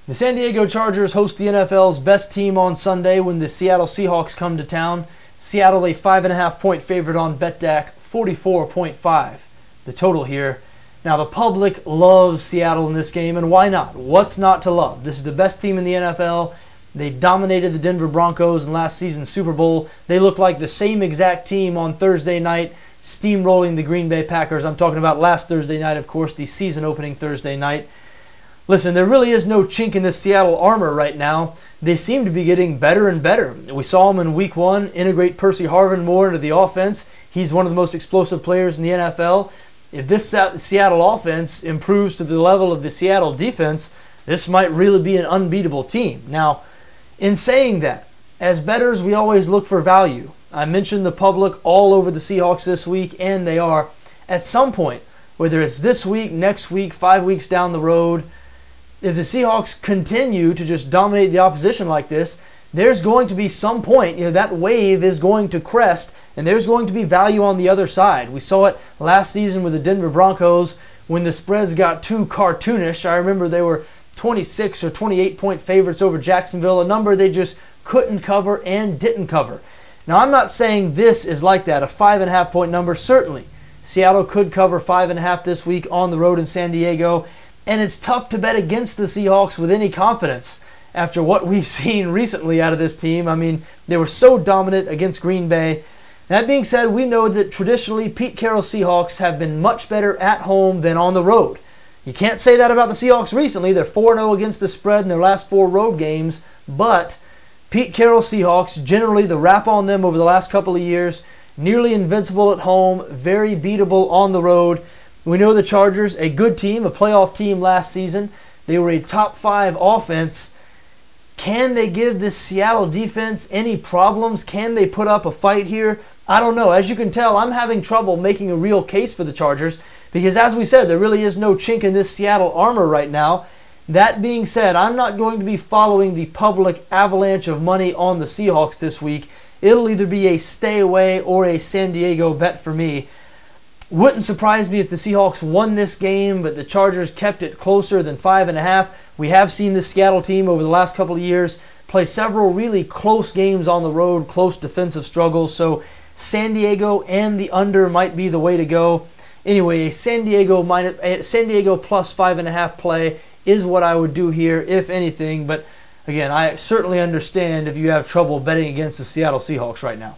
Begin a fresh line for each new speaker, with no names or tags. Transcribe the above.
The San Diego Chargers host the NFL's best team on Sunday when the Seattle Seahawks come to town. Seattle a 5.5-point favorite on BETDAQ, 44.5 the total here. Now the public loves Seattle in this game, and why not? What's not to love? This is the best team in the NFL. They dominated the Denver Broncos in last season's Super Bowl. They look like the same exact team on Thursday night, steamrolling the Green Bay Packers. I'm talking about last Thursday night, of course, the season-opening Thursday night. Listen, there really is no chink in this Seattle armor right now. They seem to be getting better and better. We saw them in Week 1 integrate Percy Harvin more into the offense. He's one of the most explosive players in the NFL. If this Seattle offense improves to the level of the Seattle defense, this might really be an unbeatable team. Now, in saying that, as bettors, we always look for value. I mentioned the public all over the Seahawks this week, and they are. At some point, whether it's this week, next week, 5 weeks down the road, if the Seahawks continue to just dominate the opposition like this, there's going to be some point, that wave is going to crest, and there's going to be value on the other side. We saw it last season with the Denver Broncos when the spreads got too cartoonish. I remember they were 26 or 28-point favorites over Jacksonville, a number they just couldn't cover and didn't cover. Now, I'm not saying this is like that, a 5.5-point number. Certainly, Seattle could cover 5.5 this week on the road in San Diego. And it's tough to bet against the Seahawks with any confidence after what we've seen recently out of this team. I mean, they were so dominant against Green Bay. That being said, we know that traditionally Pete Carroll's Seahawks have been much better at home than on the road. You can't say that about the Seahawks recently. They're 4-0 against the spread in their last 4 road games. But Pete Carroll's Seahawks, generally the rap on them over the last couple of years, nearly invincible at home, very beatable on the road. We know the Chargers, a good team, a playoff team last season. They were a top 5 offense. Can they give this Seattle defense any problems? Can they put up a fight here? I don't know. As you can tell, I'm having trouble making a real case for the Chargers because, as we said, there really is no chink in this Seattle armor right now. That being said, I'm not going to be following the public avalanche of money on the Seahawks this week. It'll either be a stay away or a San Diego bet for me. Wouldn't surprise me if the Seahawks won this game, but the Chargers kept it closer than 5.5. We have seen this Seattle team over the last couple of years play several really close games on the road, close defensive struggles. So San Diego and the under might be the way to go. Anyway, a San Diego plus 5.5 play is what I would do here, if anything. But again, I certainly understand if you have trouble betting against the Seattle Seahawks right now.